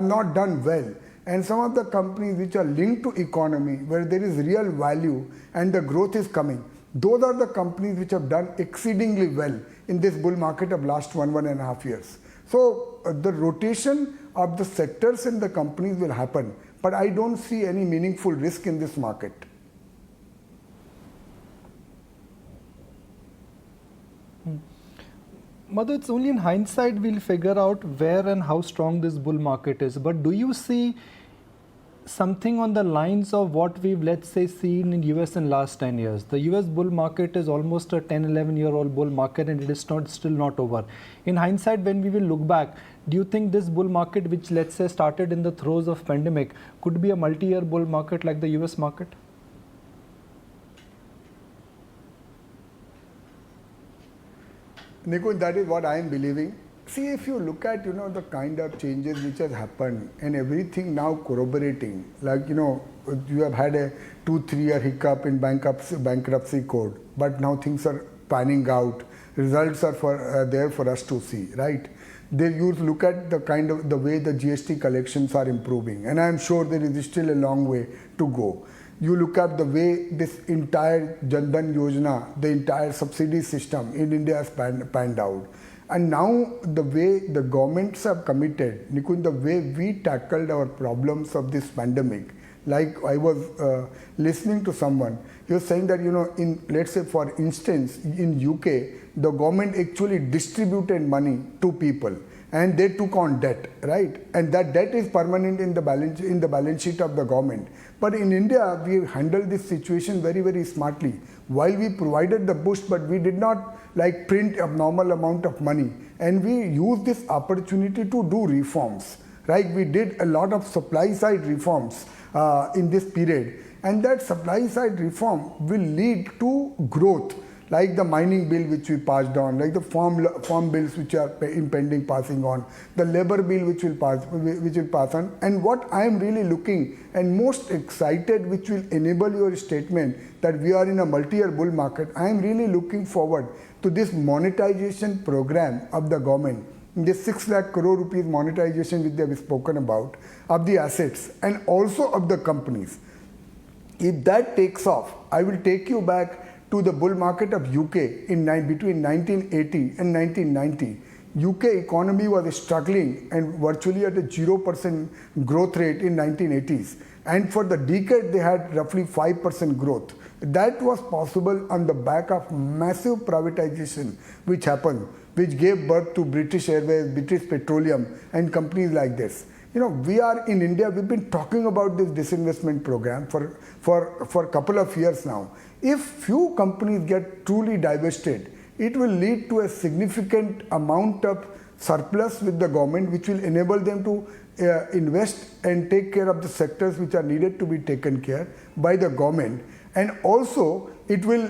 not done well. And some of the companies which are linked to economy, where there is real value and the growth is coming, those are the companies which have done exceedingly well in this bull market of last 1.5 years. So the rotation of the sectors and the companies will happen, but I don't see any meaningful risk in this market. Madhu, it's only in hindsight we'll figure out where and how strong this bull market is. But do you see something on the lines of what we've, let's say, seen in US in last 10 years? The US bull market is almost a 10, 11-year-old bull market, and it is still not over. In hindsight, when we will look back, do you think this bull market, which let's say started in the throes of pandemic, could be a multi-year bull market like the US market? Nikunj, that is what I am believing. See, if you look at, the kind of changes which has happened and everything now corroborating, like, you have had a 2-3 year hiccup in bankruptcy code, but now things are panning out. Results are there for us to see, right? You look at the way the GST collections are improving, and I am sure there is still a long way to go. You look at the way this entire Jan Dhan Yojana, the entire subsidy system in India has panned out. And now the way the governments have committed, Nikunj, the way we tackled our problems of this pandemic, like I was listening to someone, he was saying that, let's say for instance, in UK, the government actually distributed money to people and they took on debt, right? And that debt is permanent in the balance sheet of the government. But in India, we handled this situation very, very smartly. While we provided the boost, but we did not print a normal amount of money. And we used this opportunity to do reforms, right? We did a lot of supply side reforms in this period. And that supply side reform will lead to growth, like the mining bill which we passed on, like the farm bills which are impending passing on, the labor bill which will pass on. And what I am really looking and most excited, which will enable your statement that we are in a multi-year bull market, I am really looking forward to this monetization program of the government, this 6 lakh crore rupees monetization which they have spoken about, of the assets and also of the companies. If that takes off, I will take you back to the bull market of UK between 1980 and 1990. UK economy was struggling and virtually at a 0% growth rate in 1980s. And for the decade, they had roughly 5% growth. That was possible on the back of massive privatization which happened, which gave birth to British Airways, British Petroleum and companies like this. We are in India, we've been talking about this disinvestment program for a couple of years now. If few companies get truly divested, it will lead to a significant amount of surplus with the government, which will enable them to invest and take care of the sectors which are needed to be taken care by the government. And also, it will,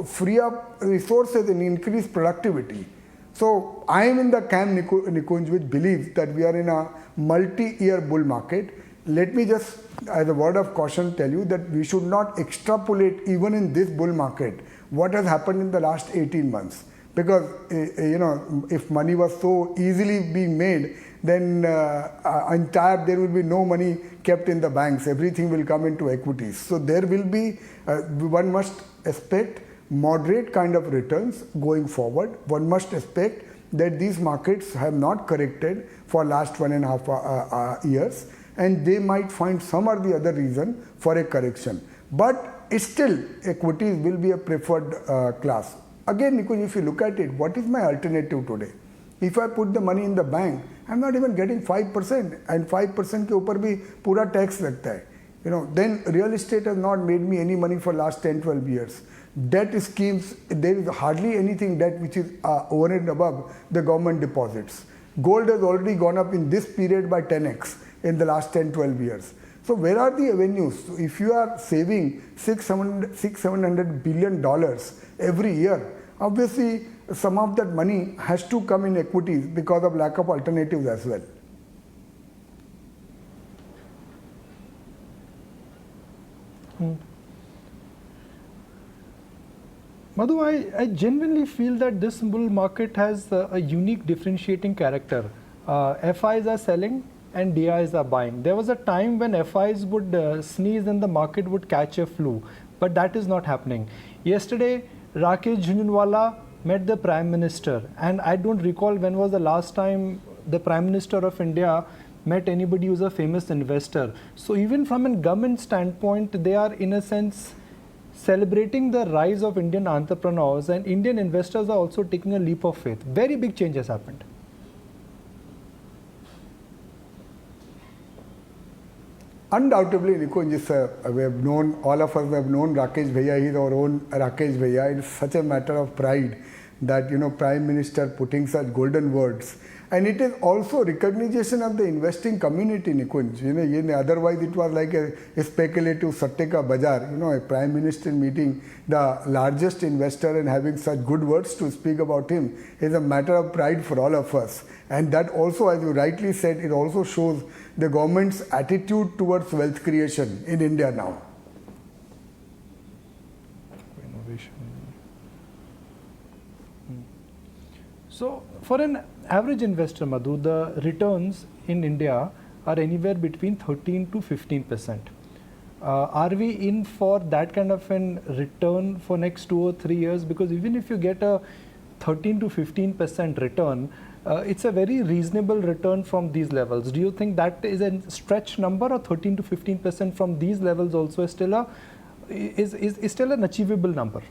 free up resources and increase productivity. So I am in the camp, Nikunj, which believes that we are in a multi-year bull market. Let me just, as a word of caution, tell you that we should not extrapolate even in this bull market what has happened in the last 18 months. Because, if money was so easily being made, then there will be no money kept in the banks. Everything will come into equities. So there will be, one must expect moderate kind of returns going forward. One must expect that these markets have not corrected for last 1.5 years, and they might find some or the other reason for a correction. But still, equities will be a preferred class. Again, Nikunj, if you look at it, what is my alternative today? If I put the money in the bank, I'm not even getting 5%, and 5% के ऊपर भी पूरा tax लगता है. Then real estate has not made me any money for last 10-12 years. Debt schemes, there is hardly anything debt which is over and above the government deposits. Gold has already gone up in this period by 10x in the last 10-12 years. So where are the avenues? So if you are saving $600-700 billion every year, obviously some of that money has to come in equities because of lack of alternatives as well. Madhu, I genuinely feel that this bull market has a unique differentiating character. FIs are selling and DIs are buying. There was a time when FIs would sneeze and the market would catch a flu, but that is not happening. Yesterday, Rakesh Jhunjhunwala met the Prime Minister, and I don't recall when was the last time the Prime Minister of India met anybody who's a famous investor. So even from a government standpoint, they are in a sense celebrating the rise of Indian entrepreneurs, and Indian investors are also taking a leap of faith. Very big change has happened. Undoubtedly, Nikunj, we have known, all of us have known Rakesh Bhaiya. He's our own Rakesh Bhaiya. It's such a matter of pride that, Prime Minister putting such golden words. And it is also recognition of the investing community, Nikunj. Otherwise it was like a speculative satte ka bazaar. A Prime Minister meeting the largest investor and having such good words to speak about him is a matter of pride for all of us. And that also, as you rightly said, it also shows the government's attitude towards wealth creation in India now. Innovation. So, for an average investor, Madhu, the returns in India are anywhere between 13 to 15%. Are we in for that kind of an return for next 2 or 3 years? Because even if you get a 13 to 15% return, it's a very reasonable return from these levels. Do you think that is a stretch number, or 13 to 15% from these levels also is still an achievable number?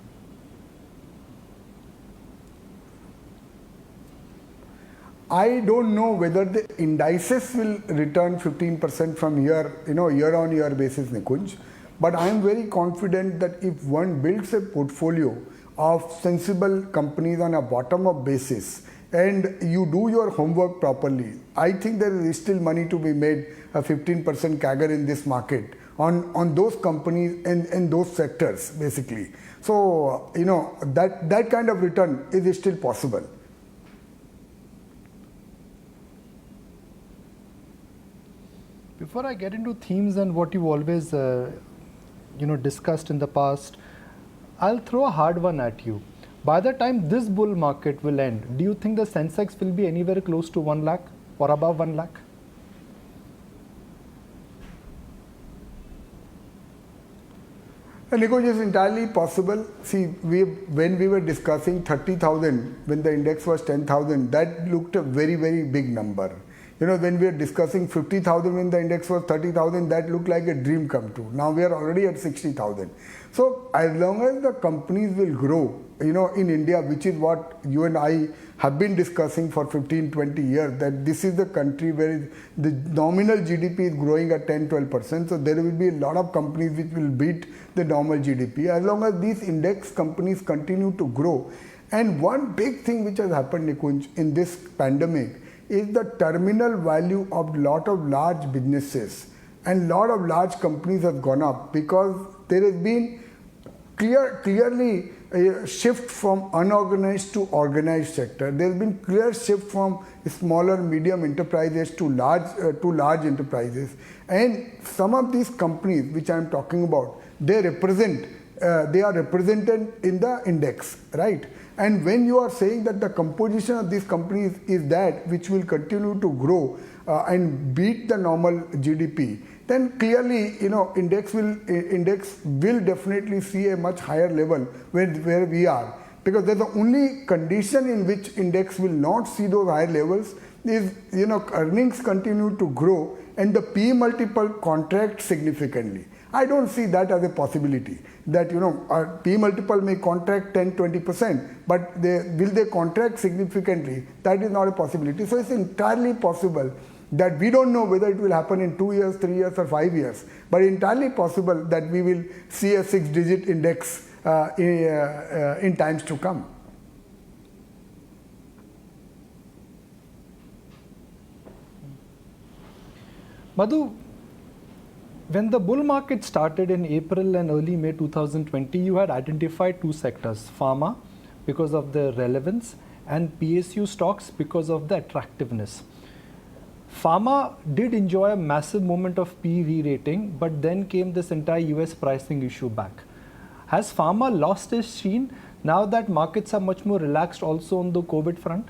I don't know whether the indices will return 15% from here, year on year basis, Nikunj. But I am very confident that if one builds a portfolio of sensible companies on a bottom-up basis and you do your homework properly, I think there is still money to be made, a 15% CAGR in this market on those companies and those sectors, basically. So, that kind of return is still possible. Before I get into themes and what you've always discussed in the past, I'll throw a hard one at you. By the time this bull market will end, do you think the Sensex will be anywhere close to 1 lakh or above 1 lakh? Nikunj, is entirely possible. See, when we were discussing 30,000, when the index was 10,000, that looked a very, very big number. When we are discussing 50,000 when the index was 30,000, that looked like a dream come true. Now we are already at 60,000. So as long as the companies will grow, in India, which is what you and I have been discussing for 15, 20 years, that this is the country where the nominal GDP is growing at 10-12%. So there will be a lot of companies which will beat the normal GDP as long as these index companies continue to grow. And one big thing which has happened, Nikunj, in this pandemic is the terminal value of lot of large businesses and lot of large companies have gone up because there has been clearly a shift from unorganized to organized sector. There has been clear shift from smaller medium enterprises to large enterprises, and some of these companies which I am talking about, they are represented in the index, right? And when you are saying that the composition of these companies is that which will continue to grow and beat the normal GDP, then clearly, index will definitely see a much higher level where we are. Because the only condition in which index will not see those higher levels is, earnings continue to grow and the P multiple contracts significantly. I don't see that as a possibility that, our P multiple may contract 10-20%, but will they contract significantly? That is not a possibility. So it's entirely possible that we don't know whether it will happen in 2 years, 3 years or 5 years, but entirely possible that we will see a 6-digit index in times to come. Madhu, when the bull market started in April and early May 2020, you had identified 2 sectors, pharma because of the relevance and PSU stocks because of the attractiveness. Pharma did enjoy a massive moment of P re-rating, but then came this entire US pricing issue back. Has pharma lost its sheen now that markets are much more relaxed also on the COVID front?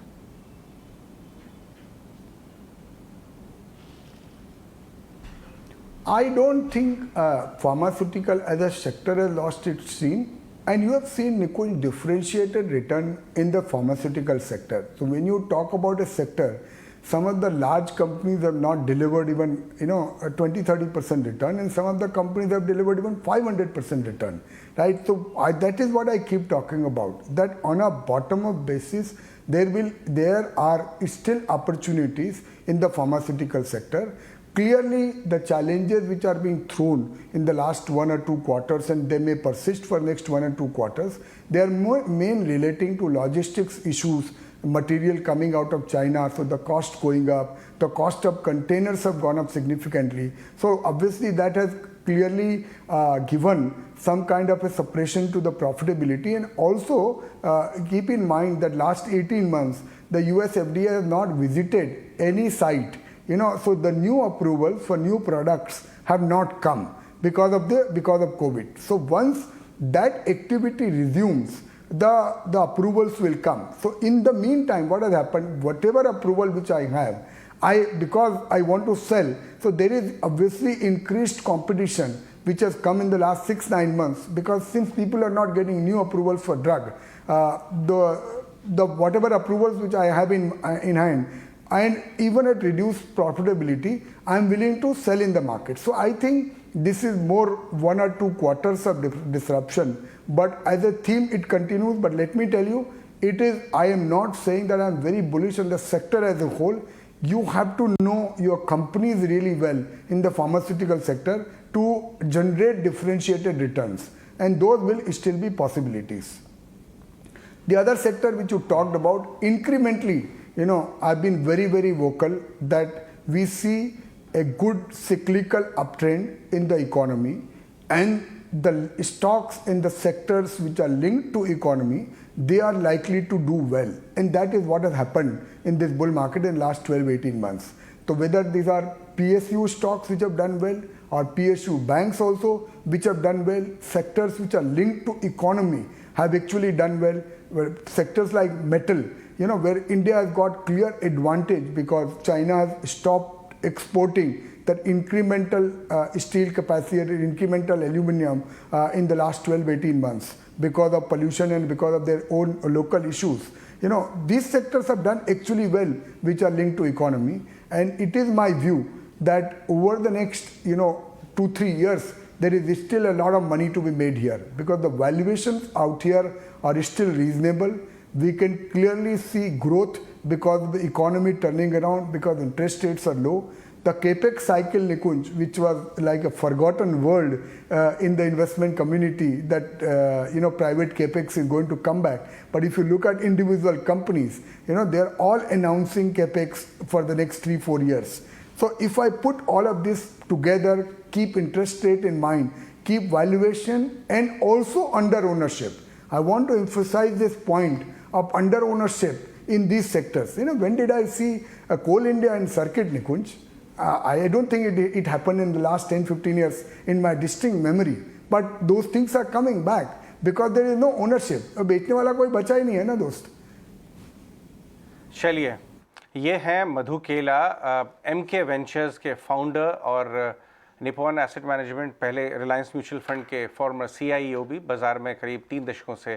I don't think pharmaceutical as a sector has lost its sheen. And you have seen, Nikunj, differentiated return in the pharmaceutical sector. So when you talk about a sector, some of the large companies have not delivered even, a 20-30% return, and some of the companies have delivered even 500% return, right? So that is what I keep talking about, that on a bottom-up basis, there are still opportunities in the pharmaceutical sector. Clearly, the challenges which are being thrown in the last 1 or 2 quarters, and they may persist for next 1 or 2 quarters, they are main relating to logistics issues, material coming out of China, so the cost going up, the cost of containers have gone up significantly. So obviously that has clearly given some kind of a suppression to the profitability. And also keep in mind that last 18 months, the US FDA has not visited any site. So the new approvals for new products have not come because of COVID. So once that activity resumes, the approvals will come. So in the meantime, what has happened, whatever approval which I have, because I want to sell, so there is obviously increased competition which has come in the last 6-9 months, because since people are not getting new approvals for drug, the whatever approvals which I have in hand, and even at reduced profitability, I am willing to sell in the market. So I think this is more 1 or 2 quarters of disruption, but as a theme it continues. But let me tell you, I am not saying that I am very bullish on the sector as a whole. You have to know your companies really well in the pharmaceutical sector to generate differentiated returns, and those will still be possibilities. The other sector which you talked about, incrementally, I've been very, very vocal that we see a good cyclical uptrend in the economy, and the stocks in the sectors which are linked to economy, they are likely to do well. And that is what has happened in this bull market in the last 12-18 months. So whether these are PSU stocks which have done well, or PSU banks also which have done well, sectors which are linked to economy have actually done well. Sectors like metal, where India has got clear advantage because China has stopped exporting that incremental steel capacity and incremental aluminum in the last 12-18 months because of pollution and because of their own local issues. These sectors have done actually well, which are linked to economy. And it is my view that over the next 2-3 years, there is still a lot of money to be made here because the valuations out here are still reasonable. We can clearly see growth because of the economy turning around, because interest rates are low. The capex cycle, Nikunj, which was like a forgotten word in the investment community, that private capex is going to come back. But if you look at individual companies, they're all announcing capex for the next 3-4 years. So if I put all of this together, keep interest rate in mind, keep valuation, and also under ownership. I want to emphasize this point of under ownership in these sectors. When did I see a Coal India and Circuit, Nikunj? I don't think it happened in the last 10-15 years in my distinct memory. But those things are coming back because there is no ownership. अब बेचने वाला कोई बचा ही नहीं है ना दोस्त. चलिए, ये हैं मधु केला, MK वेंचर्स के फाउंडर और निपॉन एसेट मैनेजमेंट, पहले रिलायंस म्यूचुअल फंड के फॉर्मर CIO भी, बाज़ार में करीब 3 दशकों से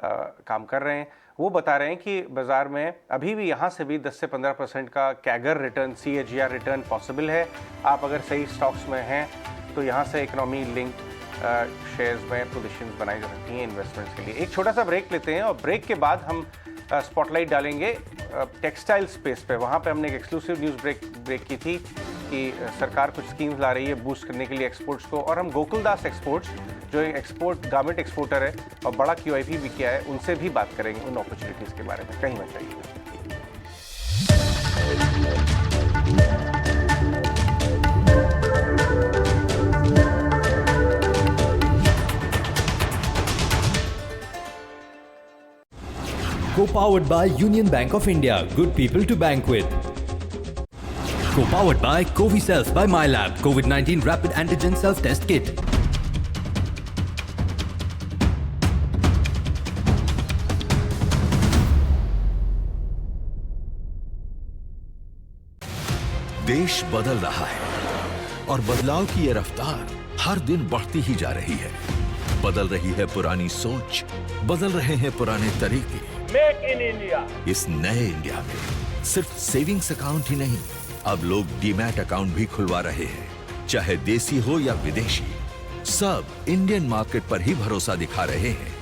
काम कर रहे हैं. वो बता रहे हैं कि बाज़ार में अभी भी यहाँ से भी 10 से 15% का CAGR return, CAGR return possible है. आप अगर सही स्टॉक्स में हैं तो यहाँ से इकोनॉमी लिंक्ड शेयर्स में पोजीशंस बनाई जा सकती हैं इन्वेस्टमेंट्स के लिए. एक छोटा सा ब्रेक लेते हैं और ब्रेक के बाद हम स्पॉटलाइट डालेंगे टेक्सटाइल स्पेस पे. वहाँ पे हमने एक एक्सक्लूसिव न्यूज़ ब्रेक की थी कि सरकार कुछ स्कीम्स ला रही है बूस्ट करने के लिए एक्सपोर्ट्स को, और हम गोकुलदास एक्सपोर्ट्स, जो एक गारमेंट एक्सपोर्टर है और बड़ा QIP भी किया है, उनसे भी बात करेंगे उन अपॉर्चुनिटीज़ के बारे में. कहीं मत जाइए. Co-powered by Union Bank of India. Good people to bank with. Co-powered by Coviself by MyLab. COVID-19 Rapid Antigen Self-Test Kit. देश बदल रहा है, और बदलाव की ये रफ्तार हर दिन बढ़ती ही जा रही है। बदल रही है पुरानी सोच, बदल रहे हैं पुराने तरीके। Make in India. इस नए इंडिया में सिर्फ सेविंग्स अकाउंट ही नहीं, अब लोग डीमैट अकाउंट भी खुलवा रहे हैं, चाहे देसी हो या विदेशी। सब इंडियन मार्केट पर ही भरोसा दिखा रहे हैं,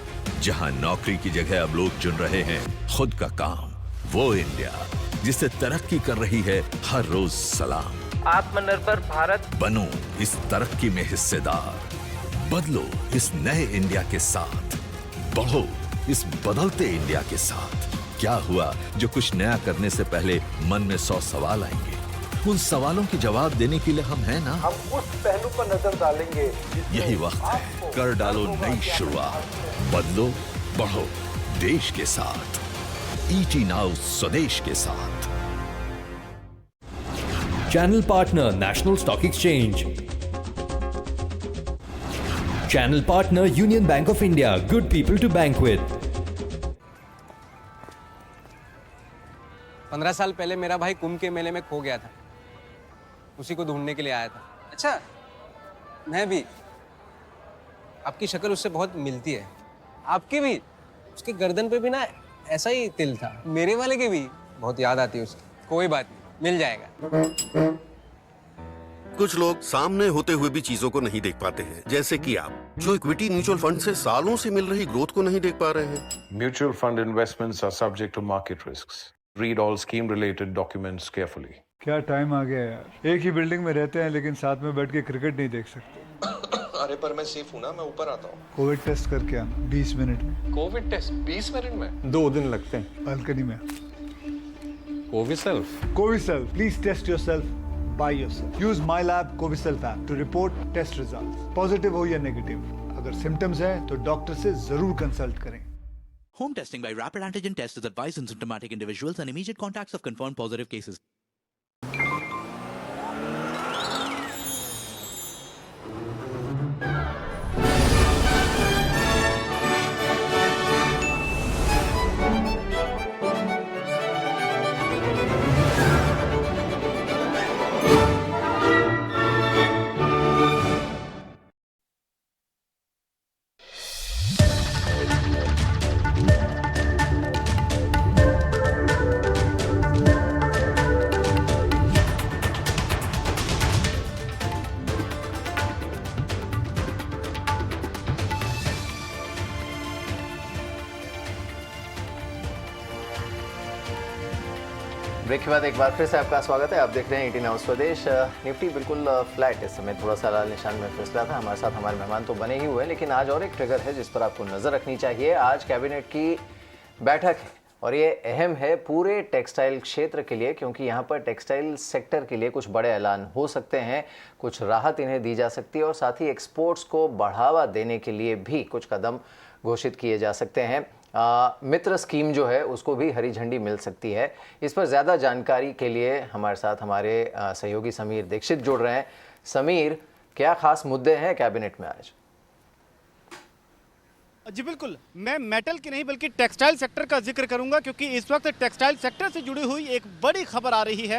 जहां नौकरी की जगह अब लोग चुन रहे हैं खुद का काम। वो इंडिया जिसे तरक्की कर रही है हर रोज सलाम। आत्मनिर्भर भारत। बनो इस तरक्की में हिस्सेदार, बदलो इस नए इंडिया के साथ, बढ़ो इस बदलते इंडिया के साथ। क्या हुआ जो कुछ नया करने से पहले मन में 100 सवाल आएंगे, उन सवालों के जवाब देने के लिए हम हैं ना। हम उस पहलू पर नजर डालेंगे। यही वक्त है, कर डालो नई शुरुआत, बदलो बढ़ो देश के साथ। ईटी नाउ स्वदेश के साथ। Channel partner National Stock Exchange. Channel partner Union Bank of India. Good people to bank with. 15 साल पहले मेरा भाई कुंभ के मेले में खो गया था, उसी को ढूंढने के लिए आया था। अच्छा, मैं भी। आपकी शक्ल उससे बहुत मिलती है। आपकी भी। उसके गर्दन पे भी ना ऐसा ही तिल था। मेरे वाले की भी बहुत याद आती है उसकी। कोई बात नहीं, मिल जाएगा। कुछ लोग सामने होते हुए भी चीजों को नहीं देख पाते हैं, जैसे कि आप जो इक्विटी म्यूचुअल फंड से सालों से मिल रही ग्रोथ को नहीं देख पा रहे हैं। Mutual fund investments are subject to market risks. Read all scheme-related documents carefully. क्या टाइम आ गया यार। एक ही बिल्डिंग में रहते हैं लेकिन साथ में बैठ के क्रिकेट नहीं देख सकते। अरे पर मैं सेफ हूँ ना, मैं ऊपर आता हूँ। कोविड टेस्ट करके आना 20 मिनट में। कोविड टेस्ट 20 मिनट में? 2 दिन लगते हैं। बालकनी में। Coviself. Please test yourself by yourself. Use MyLab Coviself app to report test results. Positive हो या negative. अगर symptoms हैं तो डॉक्टर से जरूर कंसल्ट करें। Home testing by rapid antigen test is advised in symptomatic individuals and immediate contacts of confirmed positive cases. Break के बाद एक बार फिर से आपका स्वागत है। आप देख रहे हैं 18 आवर्स स्वदेश। निफ्टी बिल्कुल फ्लैट, इस समय थोड़ा सा लाल निशान में फिसला था। हमारे साथ हमारे मेहमान तो बने ही हुए, लेकिन आज और एक ट्रिगर है जिस पर आपको नज़र रखनी चाहिए। आज कैबिनेट की बैठक है और ये अहम है पूरे टेक्सटाइल क्षेत्र के लिए, क्योंकि यहाँ पर टेक्सटाइल सेक्टर के लिए कुछ बड़े ऐलान हो सकते हैं, कुछ राहत इन्हें दी जा सकती है और साथ ही एक्सपोर्ट्स को बढ़ावा देने के लिए भी कुछ कदम घोषित किए जा सकते हैं। मित्र स्कीम जो है उसको भी हरी झंडी मिल सकती है। इस पर ज़्यादा जानकारी के लिए हमारे साथ हमारे सहयोगी समीर दीक्षित जुड़ रहे हैं। समीर, क्या खास मुद्दे हैं कैबिनेट में आज? जी बिल्कुल, मैं मेटल की नहीं बल्कि टेक्सटाइल सेक्टर का जिक्र करूंगा, क्योंकि इस वक्त टेक्सटाइल सेक्टर से जुड़ी हुई एक बड़ी खबर आ रही है।